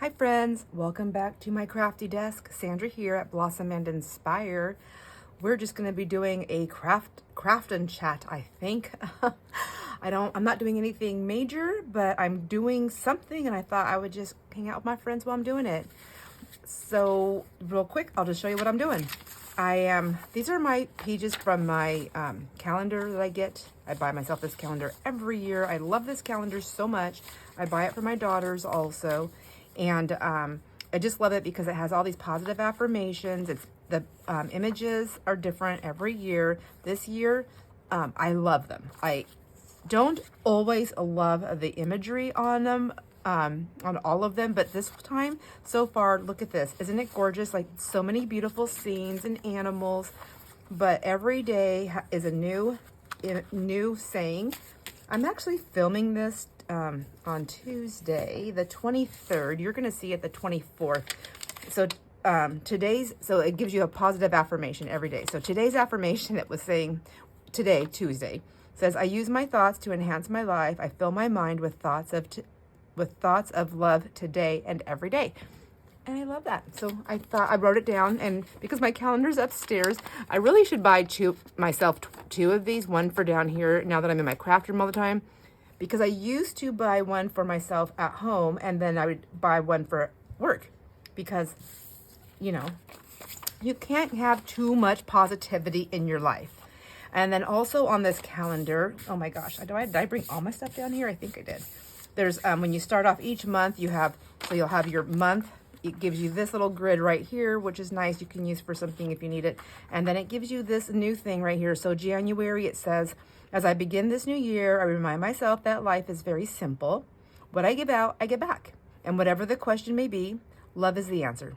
Hi friends, welcome back to my crafty desk. Sandra here at Blossom and Inspire. We're just going to be doing a craft and chat, I think. I'm not doing anything major, but I'm doing something and I thought I would just hang out with my friends while I'm doing it. So real quick, I'll just show you what I'm doing. These are my pages from my calendar that I get. I buy myself this calendar every year. I love this calendar so much. I buy it for my daughters also. And I just love it because it has all these positive affirmations. The images are different every year. This year, I love them. I don't always love the imagery on them, on all of them, but this time so far, look at this. Isn't it gorgeous? Like so many beautiful scenes and animals, but every day is a new saying. I'm actually filming this on Tuesday, the 23rd. You're going to see it the 24th. So so it gives you a positive affirmation every day. So today's affirmation that was saying today, Tuesday, says, I use my thoughts to enhance my life. I fill my mind with thoughts of love today and every day. And I love that. So I thought I wrote it down, and because my calendar's upstairs, I really should buy myself two of these, one for down here now that I'm in my craft room all the time, because I used to buy one for myself at home and then I would buy one for work, because you can't have too much positivity in your life. And then also on this calendar, oh my gosh, did I bring all my stuff down here? I think I did. There's when you start off each month, you'll have your month. It gives you this little grid right here, which is nice. You can use for something if you need it. And then it gives you this new thing right here. So January, it says, as I begin this new year, I remind myself that life is very simple. What I give out, I get back. And whatever the question may be, love is the answer.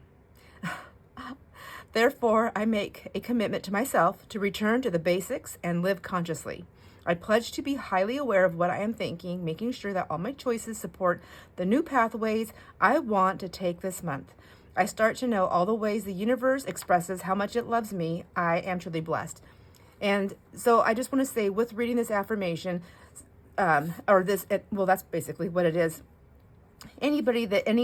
Therefore, I make a commitment to myself to return to the basics and live consciously. I pledge to be highly aware of what I am thinking, making sure that all my choices support the new pathways I want to take this month. I start to know all the ways the universe expresses how much it loves me. I am truly blessed. And so I just want to say, with reading this affirmation, that's basically what it is. Any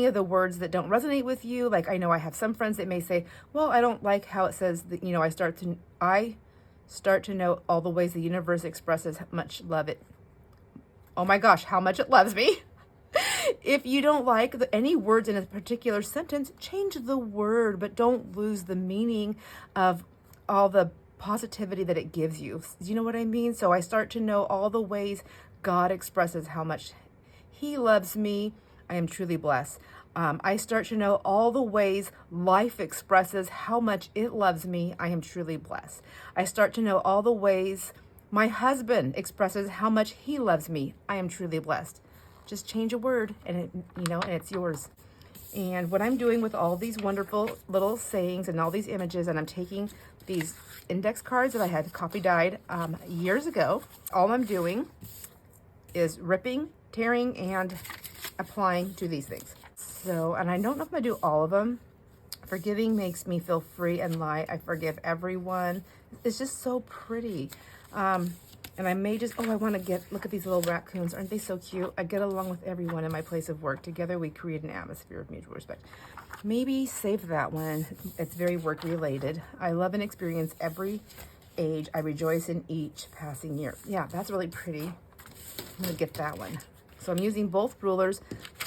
of the words that don't resonate with you, like I know I have some friends that may say, well, I don't like how it says that, I start to know all the ways the universe expresses how much love it. Oh my gosh, how much it loves me. If you don't like any words in a particular sentence, change the word, but don't lose the meaning of all the positivity that it gives you. Do you know what I mean? So I start to know all the ways God expresses how much He loves me. I am truly blessed. I start to know all the ways life expresses how much it loves me. I am truly blessed. I start to know all the ways my husband expresses how much he loves me. I am truly blessed. Just change a word and it's yours. And what I'm doing with all these wonderful little sayings and all these images, and I'm taking these index cards that I had copy dyed years ago. All I'm doing is ripping, tearing, and applying to these things. So, and I don't know if I'm gonna do all of them. Forgiving makes me feel free and light. I forgive everyone. It's just so pretty. And I may just, I want to look at these little raccoons. Aren't they so cute? I get along with everyone in my place of work. Together we create an atmosphere of mutual respect. Maybe save that one. It's very work related. I love and experience every age. I rejoice in each passing year. Yeah, that's really pretty. I'm gonna get that one. So I'm using both rulers.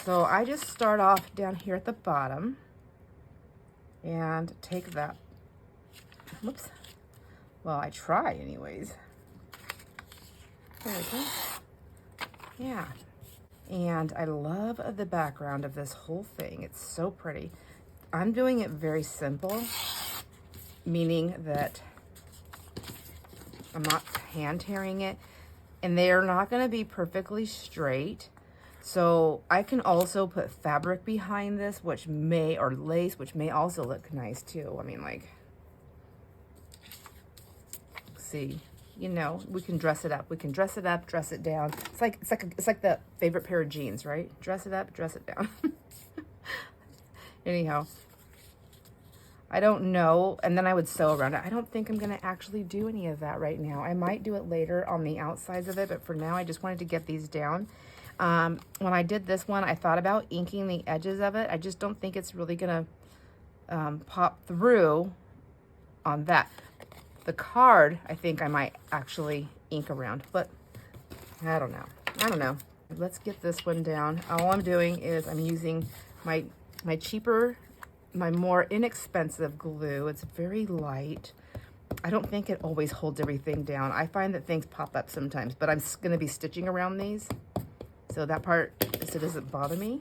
So I just start off down here at the bottom and take that. Whoops. Well, I try anyways. There we go. Yeah. And I love the background of this whole thing. It's so pretty. I'm doing it very simple, meaning that I'm not hand tearing it, and they're not going to be perfectly straight. So I can also put fabric behind this, or lace, which may also look nice too. I mean, like, see, we can dress it up. We can dress it up, dress it down. It's like the favorite pair of jeans, right? Dress it up, dress it down. Anyhow, I don't know. And then I would sew around it. I don't think I'm going to actually do any of that right now. I might do it later on the outsides of it, but for now I just wanted to get these down. When I did this one, I thought about inking the edges of it. I just don't think it's really gonna pop through on that. The card, I think I might actually ink around, but I don't know. I don't know. Let's get this one down. All I'm doing is I'm using my cheaper, my more inexpensive glue. It's very light. I don't think it always holds everything down. I find that things pop up sometimes, but I'm going to be stitching around these. So that part, so it doesn't bother me.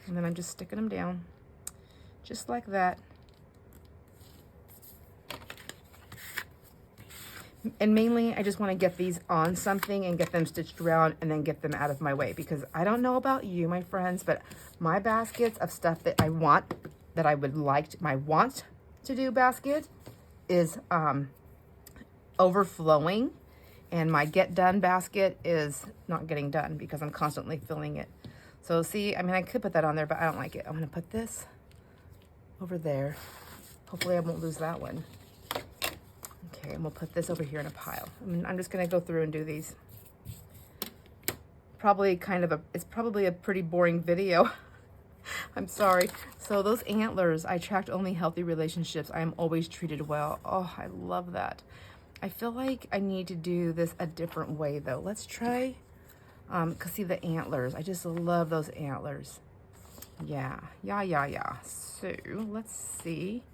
And then I'm just sticking them down, just like that. And mainly, I just want to get these on something and get them stitched around and then get them out of my way. Because I don't know about you, my friends, but my baskets of stuff that I want, that I would like, my want to do basket is overflowing. And my get done basket is not getting done because I'm constantly filling it. So see, I mean, I could put that on there, but I don't like it. I'm going to put this over there. Hopefully I won't lose that one. Okay, and we'll put this over here in a pile. I mean, I'm just going to go through and do these. It's probably a pretty boring video. I'm sorry. So those antlers, I attract only healthy relationships. I am always treated well. Oh, I love that. I feel like I need to do this a different way though. Let's try, cause see the antlers. I just love those antlers. Yeah. So let's see.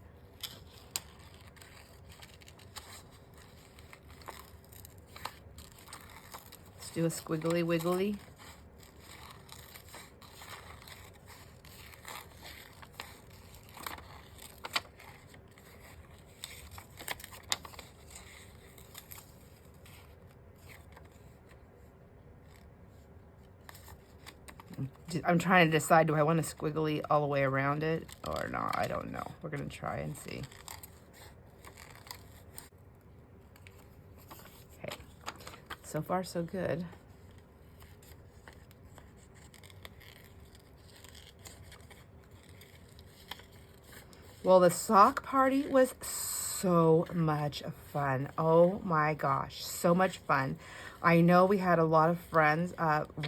Do a squiggly wiggly. I'm trying to decide, do I want a squiggly all the way around it or not? I don't know. We're going to try and see. Okay. So far, so good. Well, the sock party was so much fun. Oh my gosh, so much fun. I know we had a lot of friends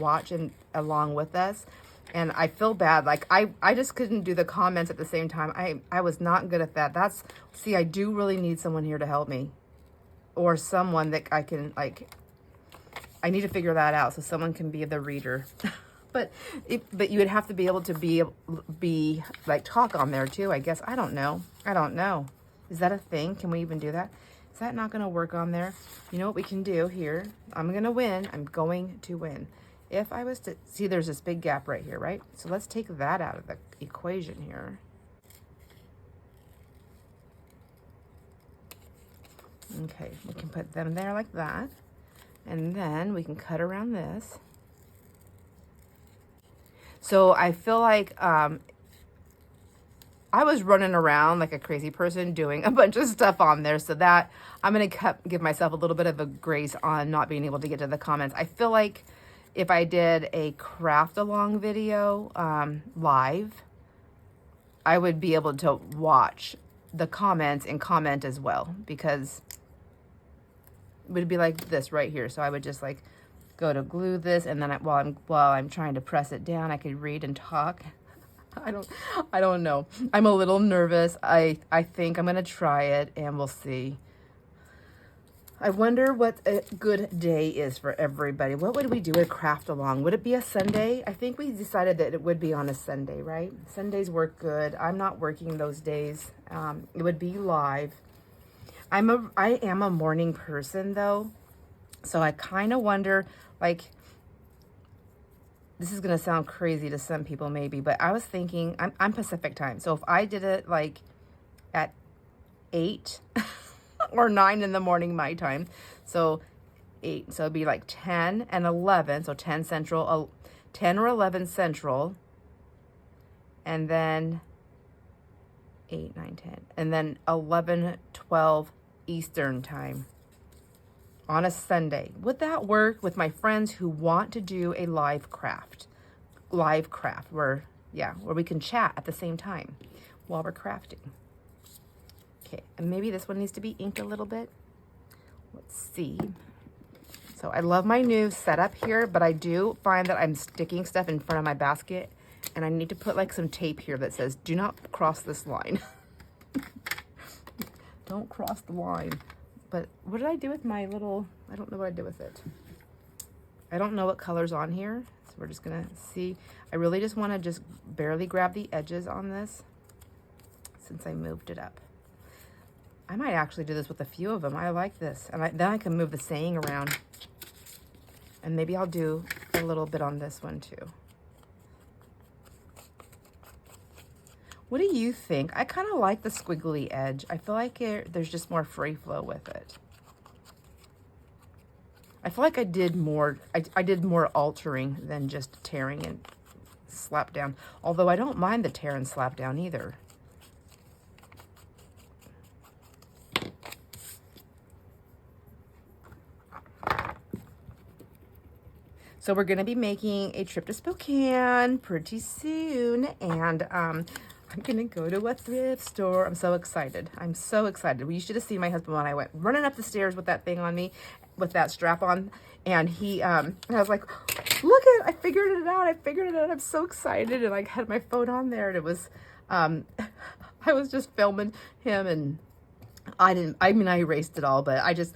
watching along with us, and I feel bad. Like I just couldn't do the comments at the same time. I was not good at that. See, I do really need someone here to help me, or someone that I can, like, I need to figure that out so someone can be the reader. But you would have to be able to be like talk on there too, I guess. I don't know. Is that a thing? Can we even do that? Is that not going to work on there? You know what we can do here? I'm going to win. I'm going to win. If I was to see, there's this big gap right here, right? So let's take that out of the equation here. Okay, we can put them there like that. And then we can cut around this. So I feel like I was running around like a crazy person doing a bunch of stuff on there. So that I'm going to give myself a little bit of a grace on not being able to get to the comments. I feel like if I did a craft along video live, I would be able to watch the comments and comment as well, because it would be like this right here. So I would just like go to glue this, and then while I'm trying to press it down, I could read and talk. I don't know. I'm a little nervous. I think I'm gonna try it, and we'll see. I wonder what a good day is for everybody. What would we do a craft along? Would it be a Sunday? I think we decided that it would be on a Sunday, right? Sundays work good. I'm not working those days. It would be live. I am a morning person though, so I kind of wonder, like, this is going to sound crazy to some people maybe, but I was thinking, I'm Pacific time. So if I did it like at 8 or 9 in the morning, my time. So 8, so it'd be like 10 and 11. So 10 central, 10 or 11 central, and then 8, 9, 10, and then 11, 12 Eastern time on a Sunday. Would that work with my friends who want to do a live craft where we can chat at the same time while we're crafting? Okay, and maybe this one needs to be inked a little bit. Let's see. So I love my new setup here, but I do find that I'm sticking stuff in front of my basket, and I need to put like some tape here that says, do not cross this line. Don't cross the line. But what did I do with my little, I don't know what I did with it. I don't know what color's on here, so we're just gonna see. I really just wanna just barely grab the edges on this since I moved it up. I might actually do this with a few of them. I like this. And then I can move the saying around. And maybe I'll do a little bit on this one too. What do you think? I kind of like the squiggly edge. I feel like there's just more free flow with it. I feel like I did more, I did more altering than just tearing and slap down. Although I don't mind the tear and slap down either. So we're going to be making a trip to Spokane pretty soon, and I'm going to go to a thrift store. I'm so excited. I'm so excited. You should have seen my husband when I went running up the stairs with that thing on me, with that strap on, and and I was like, look I figured it out. I figured it out. I'm so excited, and I had my phone on there, and it was, I was just filming him, and I erased it all, but it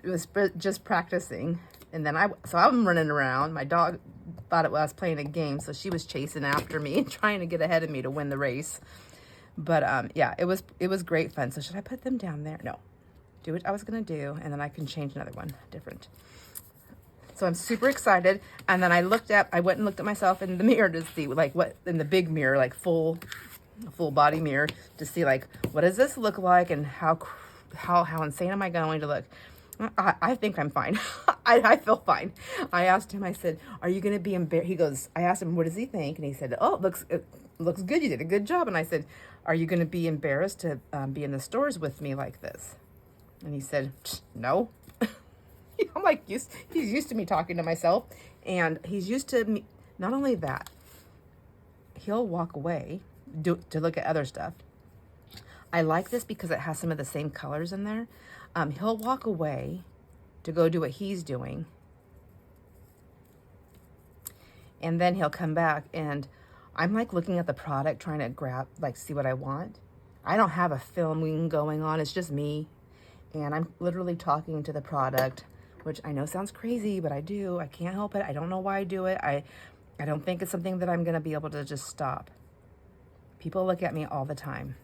was just practicing. And then so I'm running around. My dog thought I was playing a game, so she was chasing after me and trying to get ahead of me to win the race. But yeah, it was great fun. So should I put them down there? No. Do what I was gonna do, and then I can change another one, different. So I'm super excited. And then I went and looked at myself in the mirror to see like what, in the big mirror, like full body mirror, to see like, what does this look like, and how insane am I going to look? I think I'm fine. I feel fine. I asked him, I said, are you going to be embarrassed? I asked him, what does he think? And he said, oh, it looks good. You did a good job. And I said, are you going to be embarrassed to be in the stores with me like this? And he said, no. I'm like, he's used to me talking to myself, and he's used to me. Not only that, he'll walk away to look at other stuff. I like this because it has some of the same colors in there. He'll walk away to go do what he's doing, and then he'll come back, and I'm like looking at the product, trying to grab, like, see what I want. I don't have a filming going on. It's just me, and I'm literally talking to the product, which I know sounds crazy, but I do. I can't help it. I don't know why I do it. I don't think it's something that I'm going to be able to just stop. People look at me all the time.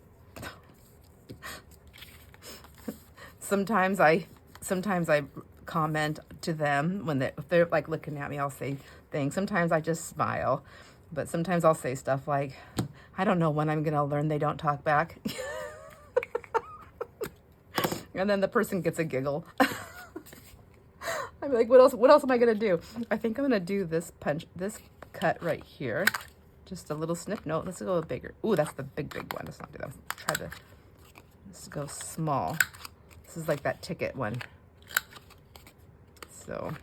Sometimes I comment to them when if they're like looking at me. I'll say things. Sometimes I just smile, but sometimes I'll say stuff like, I don't know when I'm gonna learn they don't talk back. And then the person gets a giggle. I'm like, what else am I gonna do? I think I'm gonna do this cut right here. Just a little snip. No, let's go bigger. Ooh, that's the big one. Let's not do that. Let's go small. This is like that ticket one. So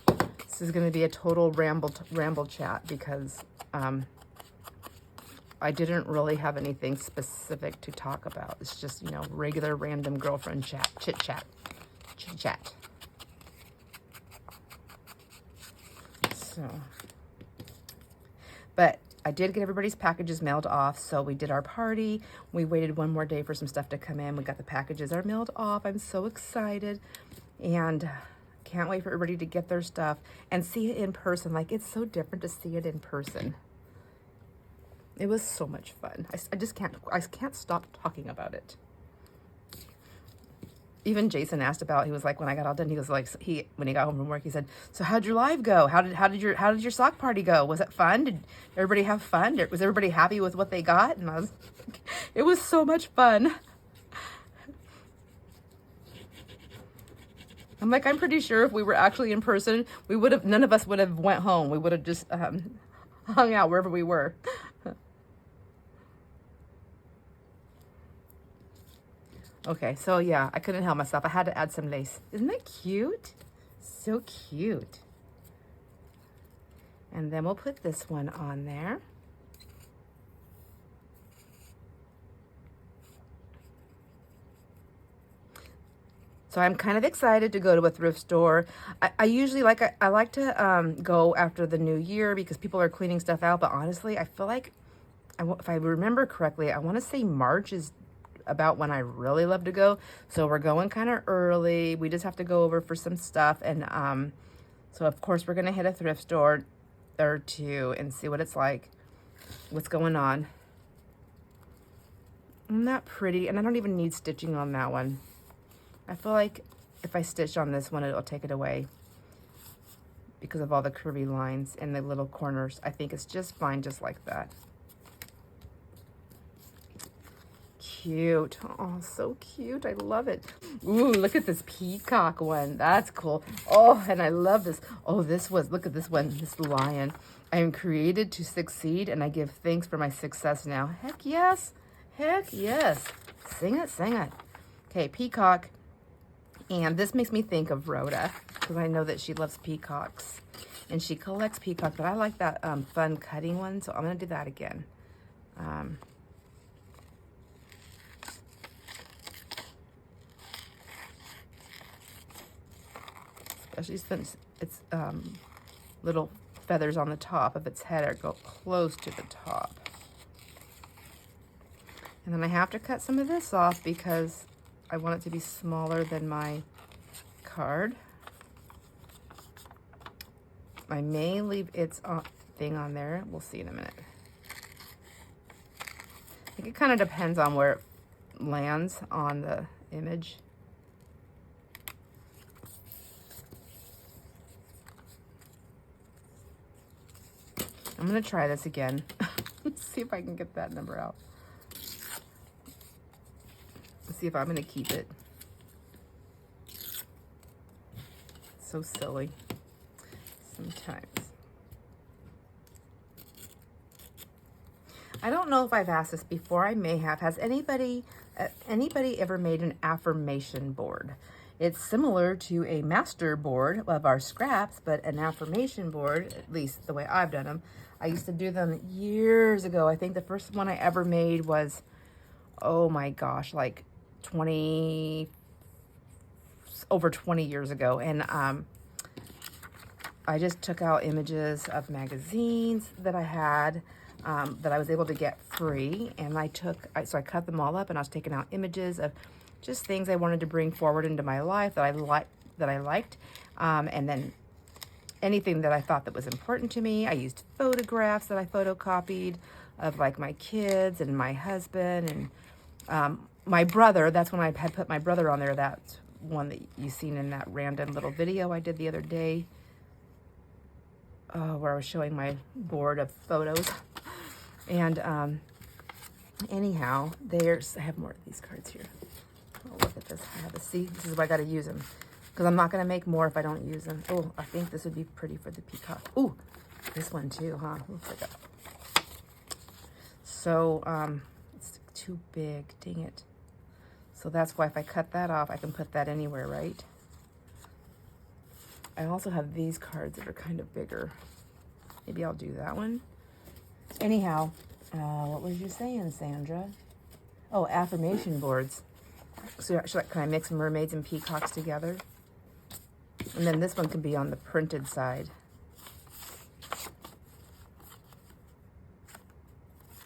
this is going to be a total ramble chat because I didn't really have anything specific to talk about. It's just, regular random girlfriend chat, chit chat. So, but I did get everybody's packages mailed off, so we did our party. We waited one more day for some stuff to come in. We got the packages are mailed off. I'm so excited, and can't wait for everybody to get their stuff and see it in person. Like, it's so different to see it in person. It was so much fun. I can't stop talking about it. Even Jason asked about, he was like, when I got all done, he was like, when he got home from work, he said, so how'd your live go? How did your sock party go? Was it fun? Did everybody have fun? Was everybody happy with what they got? And it was so much fun. I'm like, I'm pretty sure if we were actually in person, none of us would have went home. We would have just hung out wherever we were. Okay, so yeah, I couldn't help myself. I had to add some lace. Isn't that cute? So cute. And then we'll put this one on there. So I'm kind of excited to go to a thrift store. I usually I like to go after the new year because people are cleaning stuff out. But honestly, I feel like, if I remember correctly, I want to say March is about when I really love to go. So we're going kind of early. We just have to go over for some stuff. And so of course we're going to hit a thrift store or two and see what it's like, what's going on. Isn't that pretty? And I don't even need stitching on that one. I feel like if I stitch on this one, it'll take it away because of all the curvy lines and the little corners. I think it's just fine just like that. Cute. Oh, so cute. I love it. Ooh, look at this peacock one. That's cool. Oh, and I love this. Oh, look at this one, this lion. I am created to succeed, and I give thanks for my success now. Heck yes. Heck yes. Sing it, sing it. Okay, peacock. And this makes me think of Rhoda, because I know that she loves peacocks. And she collects peacocks, but I like that fun cutting one, so I'm going to do that again. Especially since it's little feathers on the top of its head go close to the top. And then I have to cut some of this off because I want it to be smaller than my card. I may leave its thing on there. We'll see in a minute. I think it kind of depends on where it lands on the image. I'm going to try this again. Let's see if I can get that number out. Let's see if I'm going to keep it. So silly sometimes. I don't know if I've asked this before. I may have. Has anybody ever made an affirmation board? It's similar to a master board of our scraps, but an affirmation board, at least the way I've done them. I used to do them years ago. I think the first one I ever made was, oh my gosh, like over 20 years ago. And I just took out images of magazines that I had, that I was able to get free. And so I cut them all up, and I was taking out images of just things I wanted to bring forward into my life that I liked. And then anything that I thought that was important to me. I used photographs that I photocopied of like my kids and my husband and my brother. That's when I had put my brother on there. That's one that you seen in that random little video I did the other day, where I was showing my board of photos. And anyhow, I have more of these cards here. Oh, look at this. See, this is why I got to use them, because I'm not going to make more if I don't use them. Oh, I think this would be pretty for the peacock. Ooh, this one too, huh? Looks like so, it's too big. Dang it. So that's why if I cut that off, I can put that anywhere, right? I also have these cards that are kind of bigger. Maybe I'll do that one. Anyhow, what was you saying, Sandra? Oh, affirmation boards. So can I mix mermaids and peacocks together? And then this one can be on the printed side.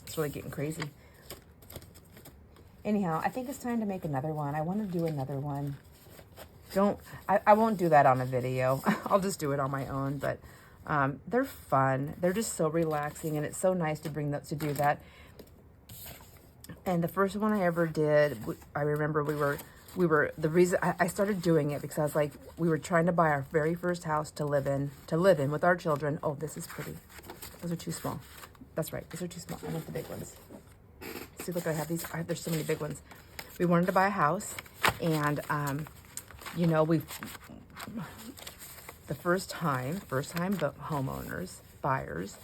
It's really getting crazy. Anyhow, I think it's time to make another one. I want to do another one. I won't do that on a video. I'll just do it on my own, but they're fun. They're just so relaxing, and it's so nice to do that. And the first one I ever did, I remember the reason I started doing it because I was like, we were trying to buy our very first house to live in with our children. Oh, this is pretty. Those are too small. That's right. These are too small. I want the big ones. See, look, I have these. There's so many big ones. We wanted to buy a house, and you know, the first time homeowners, buyers,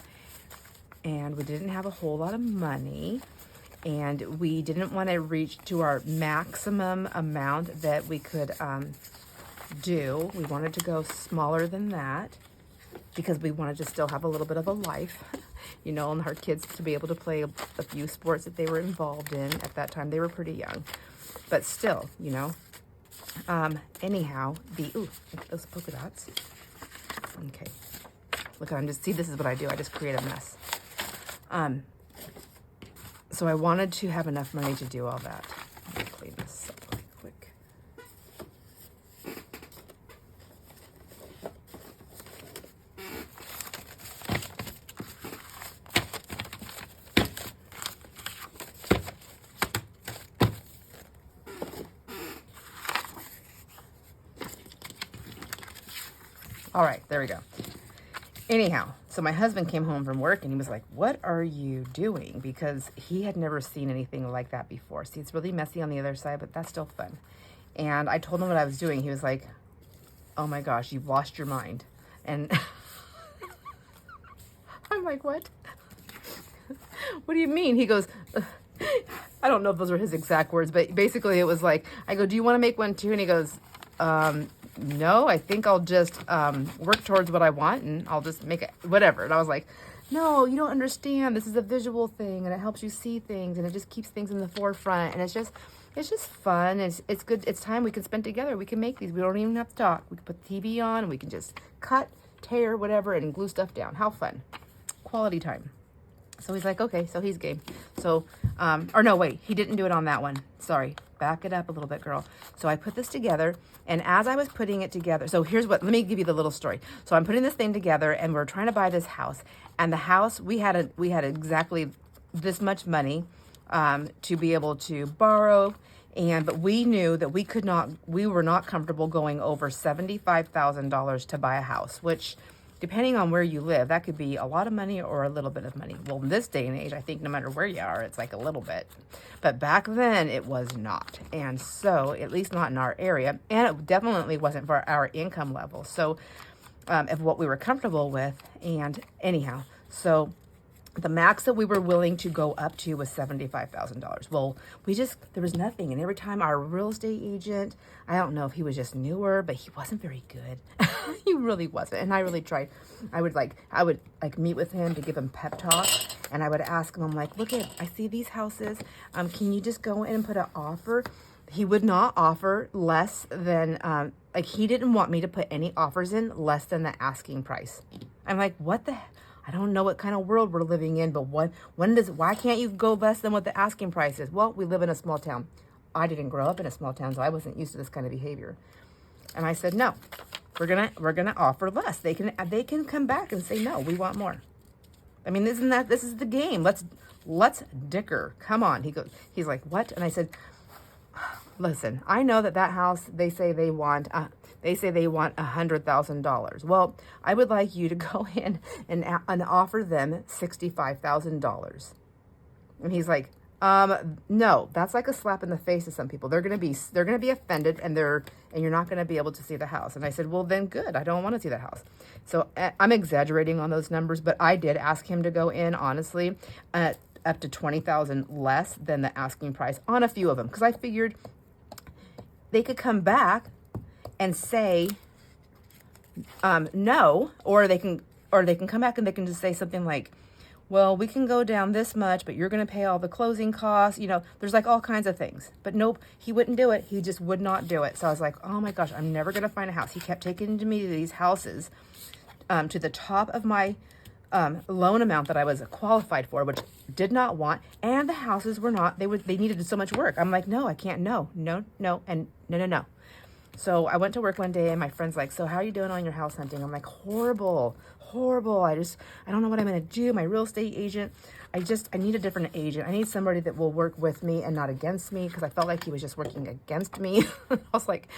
and we didn't have a whole lot of money, and we didn't want to reach to our maximum amount that we could do. We wanted to go smaller than that because we wanted to still have a little bit of a life, you know, and our kids to be able to play a few sports that they were involved in. At that time, they were pretty young, but still, you know. Anyhow, ooh, those polka dots. Okay. Look, see, this is what I do. I just create a mess. So I wanted to have enough money to do all that. Let me clean this up really quick. All right, there we go. Anyhow, so my husband came home from work and he was like, what are you doing? Because he had never seen anything like that before. See, it's really messy on the other side, but that's still fun. And I told him what I was doing. He was like, oh my gosh, you've lost your mind. And I'm like, what? What do you mean? He goes, I don't know if those were his exact words, but basically it was like, I go, do you want to make one too? And he goes, no, I think I'll just work towards what I want and I'll just make it whatever. And I was like, no, you don't understand. This is a visual thing and it helps you see things and it just keeps things in the forefront. And it's just fun. It's good. It's time we can spend together. We can make these. We don't even have to talk. We can put the TV on and we can just cut, tear, whatever, and glue stuff down. How fun. Quality time. So he's like, okay, so he's game. So, or no, wait, he didn't do it on that one. Sorry, back it up a little bit, girl. So I put this together, and as I was putting it together, so here's what, let me give you the little story. So I'm putting this thing together, and we're trying to buy this house, and the house, we had exactly this much money to be able to borrow, but we knew that we were not comfortable going over $75,000 to buy a house, which, depending on where you live, that could be a lot of money or a little bit of money. Well, in this day and age, I think no matter where you are, it's like a little bit. But back then, it was not. And so, at least not in our area. And it definitely wasn't for our income level. So, of what we were comfortable with. And anyhow, so the max that we were willing to go up to was $75,000. Well, there was nothing. And every time our real estate agent, I don't know if he was just newer, but he wasn't very good. He really wasn't. And I really tried. I would meet with him to give him pep talk. And I would ask him, I'm like, look I see these houses. Can you just go in and put an offer? He would not offer less than, he didn't want me to put any offers in less than the asking price. I'm like, what the heck? I don't know what kind of world we're living in, but why can't you go less than what the asking price is? Well, we live in a small town. I didn't grow up in a small town, so I wasn't used to this kind of behavior. And I said, no, we're gonna offer less. They can come back and say, no, we want more. I mean, this is the game. Let's dicker. Come on. He's like, what? And I said, listen, I know that house, they say they want $100,000. Well, I would like you to go in and offer them $65,000. And he's like, no, that's like a slap in the face to some people. They're gonna be offended, and you're not gonna be able to see the house. And I said, well, then good. I don't want to see the house. So I'm exaggerating on those numbers, but I did ask him to go in, honestly, up to $20,000 less than the asking price on a few of them, because I figured they could come back and say no, or they can come back and they can just say something like, well, we can go down this much, but you're going to pay all the closing costs. There's like all kinds of things. But nope, he wouldn't do it. He just would not do it. So I was like, oh my gosh, I'm never going to find a house. He kept taking me to these houses to the top of my loan amount that I was qualified for, which did not want, and the houses were not, they needed so much work. I'm like, no, I can't, no, and no. So I went to work one day and my friend's like, so how are you doing on your house hunting? I'm like, horrible. I don't know what I'm going to do. My real estate agent, I need a different agent. I need somebody that will work with me and not against me, because I felt like he was just working against me. I was like,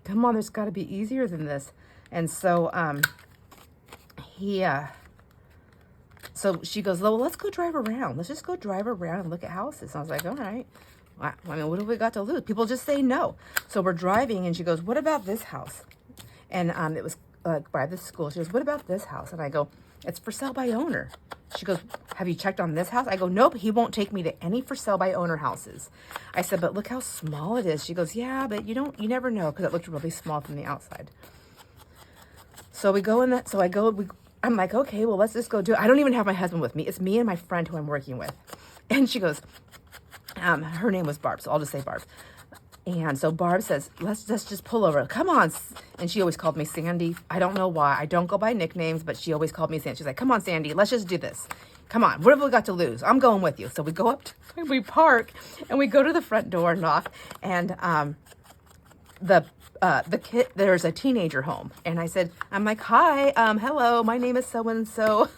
come on, there's got to be easier than this. And so so she goes, well, let's go drive around. Let's just go drive around and look at houses. And I was like, all right. I mean, what have we got to lose? People just say no. So we're driving, and she goes, what about this house? And it was by the school. She goes, what about this house? And I go, it's for sale by owner. She goes, have you checked on this house? I go, nope, he won't take me to any for sale by owner houses. I said, but look how small it is. She goes, yeah, but you never know, because it looked really small from the outside. So we go in that. So I'm like, okay, well, let's just go do it. I don't even have my husband with me. It's me and my friend who I'm working with. And she goes, her name was Barb, so I'll just say Barb. And so Barb says, let's just pull over. Come on. And she always called me Sandy. I don't know why. I don't go by nicknames, but she always called me Sandy. She's like, come on, Sandy, let's just do this. Come on. What have we got to lose? I'm going with you. So we go up, we park, and we go to the front door, knock, and the kid, there's a teenager home. And I'm like, hi, hello, my name is so-and-so.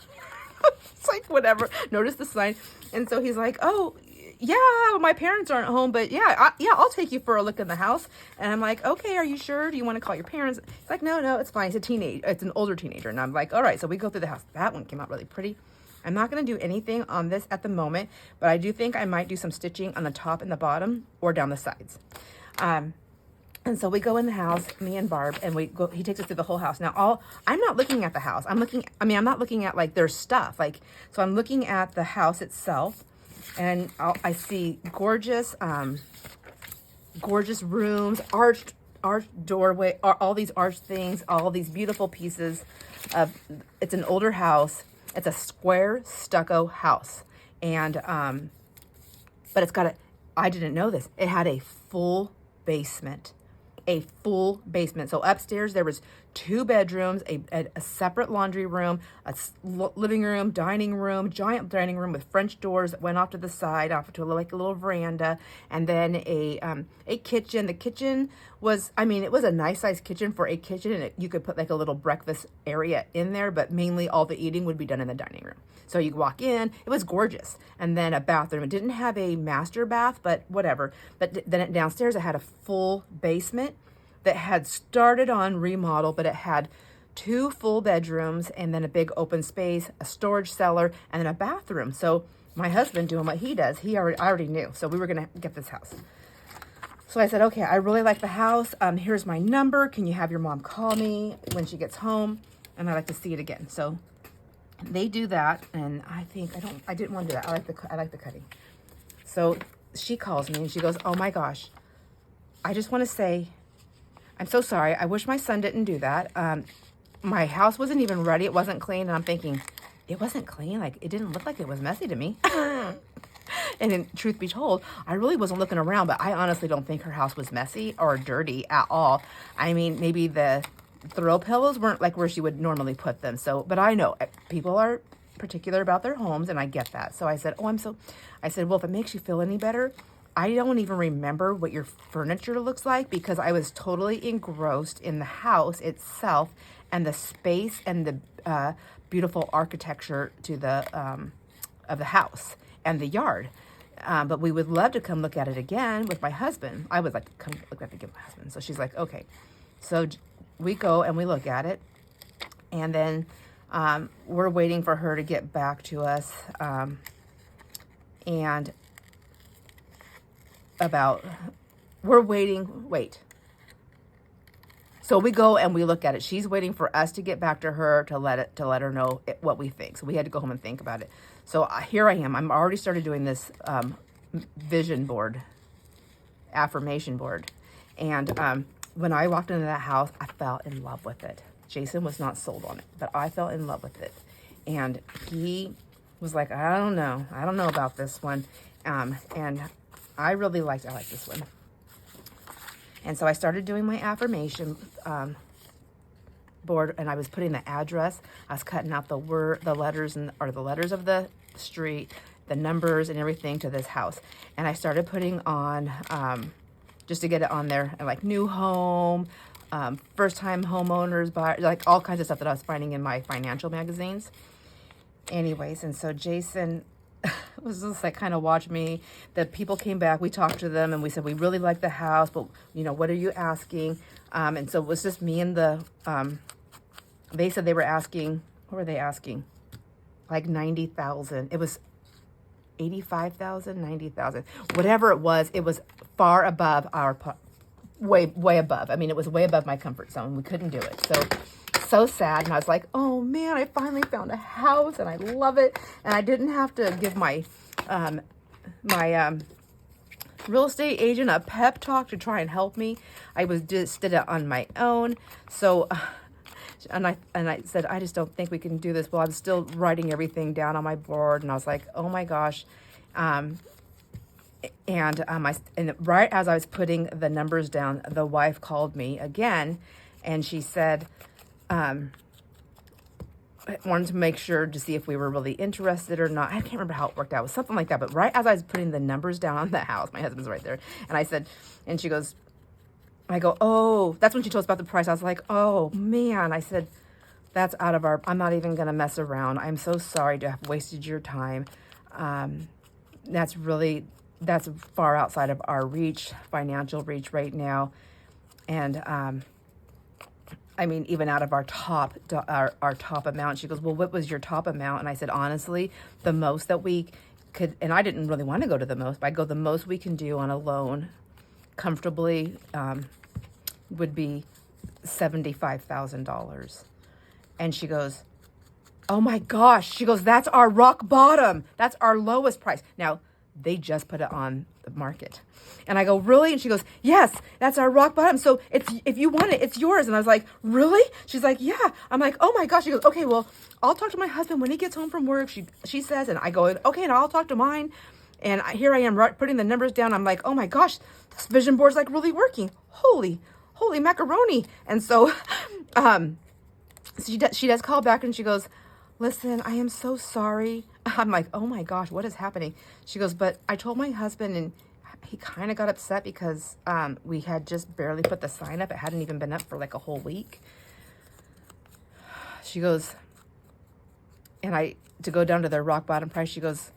It's like, whatever. Notice the sign. And so he's like, oh, yeah, my parents aren't home, but yeah, I'll take you for a look in the house. And I'm like, okay, are you sure? Do you want to call your parents? He's like, no, it's fine. It's an older teenager. And I'm like, all right. So we go through the house. That one came out really pretty. I'm not going to do anything on this at the moment, but I do think I might do some stitching on the top and the bottom or down the sides. And so we go in the house, me and Barb, and he takes us through the whole house. Now, I'm not looking at the house. I'm not looking at like their stuff. So I'm looking at the house itself. And I see gorgeous rooms, arched doorway, all these arched things, all these beautiful pieces it's an older house. It's a square stucco house. And, but I didn't know this. It had a full basement. So upstairs there was 2 bedrooms, a separate laundry room, a living room, dining room, giant dining room with French doors that went off to the side, off to a little veranda, and then a kitchen. The kitchen was, it was a nice sized kitchen for a kitchen, and you could put like a little breakfast area in there, but mainly all the eating would be done in the dining room. So you walk in, it was gorgeous. And then a bathroom. It didn't have a master bath, but whatever. But then downstairs it had a full basement that had started on remodel, but it had 2 full bedrooms and then a big open space, a storage cellar, and then a bathroom. So my husband, doing what he does, I already knew. So we were going to get this house. So I said, okay, I really like the house. Here's my number. Can you have your mom call me when she gets home? And I'd like to see it again. So they do that. And I didn't want to do that. I like the cutting. So she calls me and she goes, oh my gosh, I just want to say, I'm so sorry. I wish my son didn't do that. My house wasn't even ready. It wasn't clean. And I'm thinking, it wasn't clean? Like, it didn't look like it was messy to me. And in truth be told, I really wasn't looking around, but I honestly don't think her house was messy or dirty at all. Maybe the throw pillows weren't like where she would normally put them. So, but I know people are particular about their homes, and I get that. So I said, well, if it makes you feel any better, I don't even remember what your furniture looks like because I was totally engrossed in the house itself and the space and the beautiful architecture to of the house and the yard. But we would love to come look at it again with my husband. I would like to come look at it again with my husband. So she's like, okay. So we go and we look at it. And then we're waiting for her to get back to us. So we go and we look at it. She's waiting for us to get back to her to let her know what we think. So we had to go home and think about it. So here I am. I'm already started doing this vision board, affirmation board. And when I walked into that house, I fell in love with it. Jason was not sold on it, but I fell in love with it. And he was like, I don't know about this one. And I like this one. And so I started doing my affirmation board, and I was putting the address. I was cutting out the letters the letters of the street, the numbers and everything to this house. And I started putting on, just to get it on there, like new home, first time homeowners, like all kinds of stuff that I was finding in my financial magazines. Anyways, and so Jason was just like kind of watch me. The people came back, we talked to them, and we said we really like the house, but what are you asking? And so it was just me and they said they were asking, what were they asking? Like 90,000. It was 85,000, 90,000, whatever it was far above way above. It was way above my comfort zone. We couldn't do it. So sad. And I was like, oh man, I finally found a house and I love it. And I didn't have to give my real estate agent a pep talk to try and help me. I did it on my own. So, and I said, I just don't think we can do this. Well, I'm still writing everything down on my board. And I was like, oh my gosh. And And and right as I was putting the numbers down, the wife called me again, and she said, wanted to make sure to see if we were really interested or not. I can't remember how it worked out. It was something like that. But right as I was putting the numbers down on the house, my husband's right there, and I said, and she goes, I go, oh, that's when she told us about the price. I was like, oh man. I said, that's out of our, I'm not even going to mess around. I'm so sorry to have wasted your time. That's far outside of our reach, financial reach right now. And, I mean, even out of our top amount. She goes, well, what was your top amount? And I said, honestly, the most that we could, and I didn't really want to go to the most, but I go, the most we can do on a loan comfortably would be $75,000. And she goes, oh my gosh. She goes, that's our rock bottom. That's our lowest price. Now, they just put it on the market. And I go, really? And she goes, yes, that's our rock bottom. So if you want it, it's yours. And I was like, really? She's like, yeah. I'm like, oh my gosh. She goes, okay, well, I'll talk to my husband when he gets home from work. She says, and I go, okay, and I'll talk to mine. And here I am putting the numbers down. I'm like, oh my gosh, this vision board's like really working. Holy macaroni. And so, she does call back and she goes, listen, I am so sorry. I'm like, oh my gosh, what is happening? She goes, but I told my husband and he kind of got upset because we had just barely put the sign up. It hadn't even been up for like a whole week. She goes, and to go down to their rock bottom price, she goes,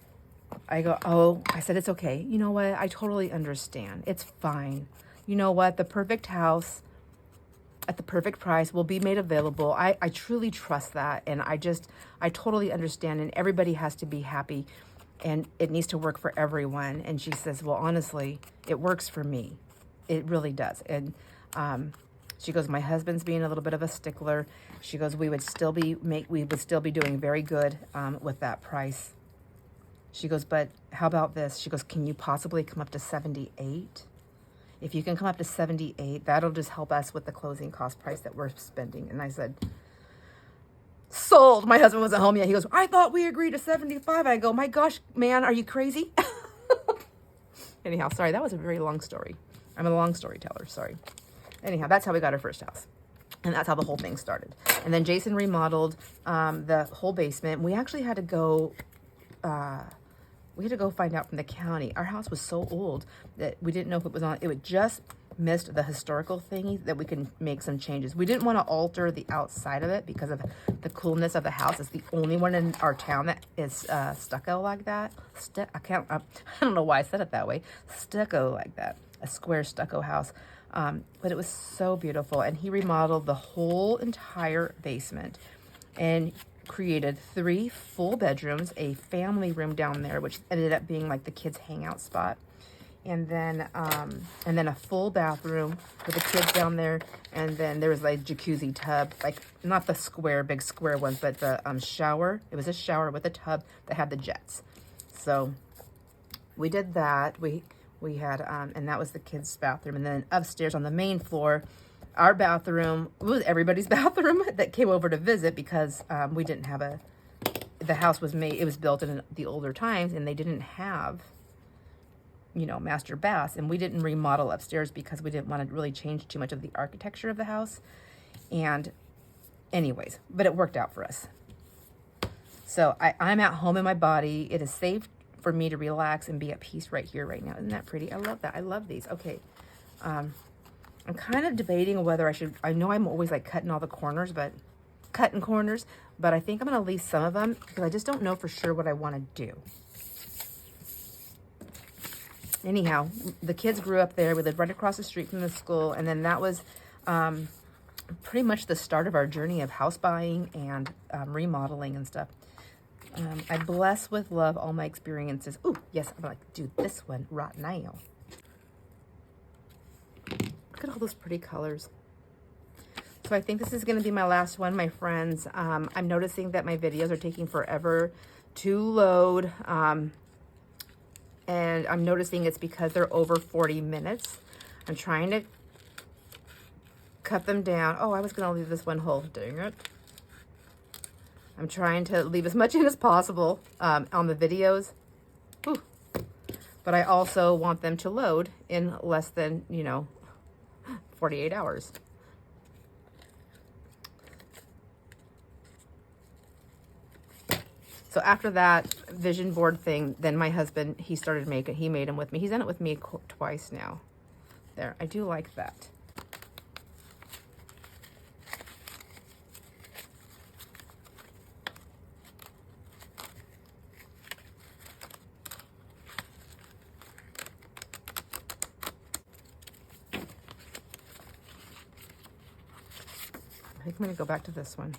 I go, oh, I said, it's okay. You know what? I totally understand. It's fine. You know what? The perfect house at the perfect price will be made available. I truly trust that. And I totally understand. And everybody has to be happy and it needs to work for everyone. And she says, well, honestly, it works for me. It really does. And she goes, my husband's being a little bit of a stickler. She goes, we would still be doing very good with that price. She goes, but how about this? She goes, can you possibly come up to 78? If you can come up to 78, that'll just help us with the closing cost price that we're spending. And I said, sold. My husband wasn't home yet. He goes, I thought we agreed to 75. I go, my gosh, man, are you crazy? Anyhow, sorry, that was a very long story. I'm a long storyteller, sorry. Anyhow, that's how we got our first house. And that's how the whole thing started. And then Jason remodeled the whole basement. We actually had to go find out from the county. Our house was so old that we didn't know if it was on. It would just missed the historical thingy that we can make some changes. We didn't want to alter the outside of it because of the coolness of the house. It's the only one in our town that is stucco like that. I don't know why I said it that way. Stucco like that. A square stucco house. But it was so beautiful. And he remodeled the whole entire basement and created 3 full bedrooms, a family room down there, which ended up being like the kids' hangout spot, and then a full bathroom with the kids down there, and then there was like jacuzzi tub, like not the big square ones, but the shower. It was a shower with a tub that had the jets. So we did that. We had and that was the kids' bathroom, and then upstairs on the main floor, our bathroom was everybody's bathroom that came over to visit because we didn't have the house was built in the older times and they didn't have, master baths, and we didn't remodel upstairs because we didn't want to really change too much of the architecture of the house. And anyways, but it worked out for us. So I'm at home in my body. It is safe for me to relax and be at peace right here, right now. Isn't that pretty? I love that. I love these. Okay. I'm kind of debating whether I know I'm always like cutting corners, but I think I'm going to leave some of them because I just don't know for sure what I want to do. Anyhow, the kids grew up there. We lived right across the street from the school. And then that was pretty much the start of our journey of house buying and remodeling and stuff. I bless with love all my experiences. Oh, yes, I'm going to do this one right now. Look at all those pretty colors. So I think this is going to be my last one, my friends. I'm noticing that my videos are taking forever to load. And I'm noticing it's because they're over 40 minutes. I'm trying to cut them down. Oh, I was going to leave this one whole. Dang it. I'm trying to leave as much in as possible on the videos. Ooh. but I also want them to load in less than, 48 hours. So after that vision board thing, then my husband, he made them with me. He's done it with me twice now. There, I do like that. I think I'm gonna go back to this one.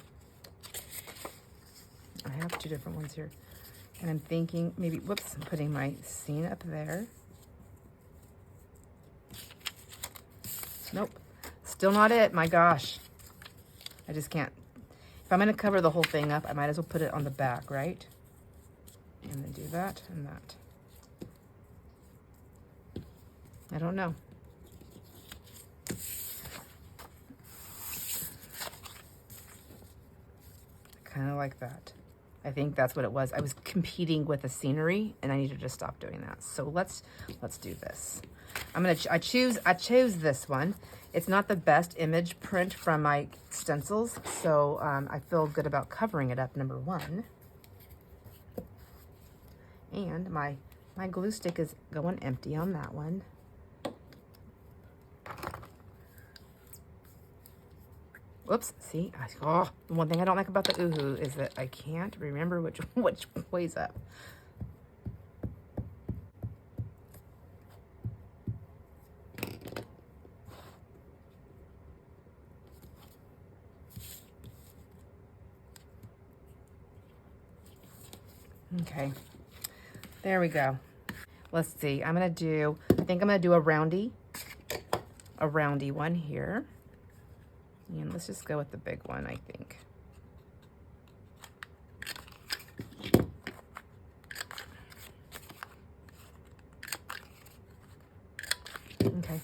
I have two different ones here. And I'm thinking maybe, whoops, I'm putting my scene up there. Nope, still not it, my gosh. I just can't. If I'm gonna cover the whole thing up, I might as well put it on the back, right? And then do that and that. I don't know. Kind of like that. I think that's what it was. I was competing with the scenery and I needed to stop doing that. So let's do this. I chose this one. It's not the best image print from my stencils, so I feel good about covering it up, number one. And my glue stick is going empty on that one. Whoops, see, the one thing I don't like about the Oohoo is that I can't remember which way's up. Okay, there we go. Let's see, I think I'm gonna do a roundy one here. And let's just go with the big one, I think. Okay,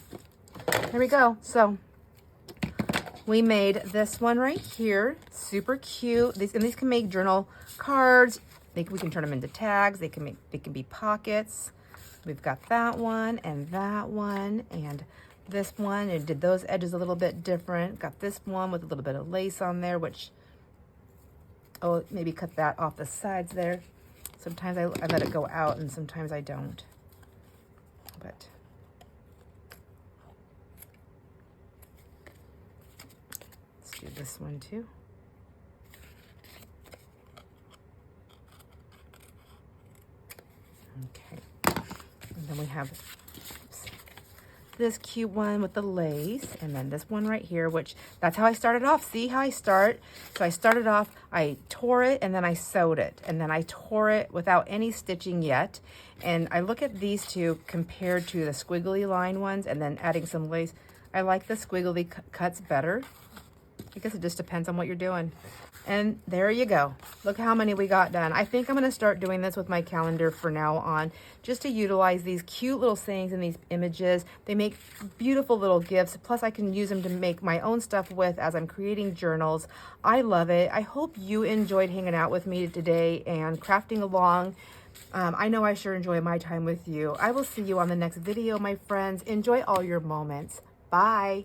there we go. So we made this one right here, super cute. These can make journal cards. We can turn them into tags. They can be pockets. We've got that one and this one, and did those edges a little bit different. Got this one with a little bit of lace on there, which, maybe cut that off the sides there. Sometimes I let it go out and sometimes I don't. But let's do this one too. Okay, and then we have this cute one with the lace, and then this one right here, which that's how I started off. See how I start? So I started off, I tore it and then I sewed it, and then I tore it without any stitching yet. And I look at these two compared to the squiggly line ones and then adding some lace. I like the squiggly cuts better. I guess it just depends on what you're doing. And there you go. Look how many we got done. I think I'm going to start doing this with my calendar for now on, just to utilize these cute little sayings and these images. They make beautiful little gifts. Plus, I can use them to make my own stuff with as I'm creating journals. I love it. I hope you enjoyed hanging out with me today and crafting along. I know I sure enjoy my time with you. I will see you on the next video, my friends. Enjoy all your moments. Bye.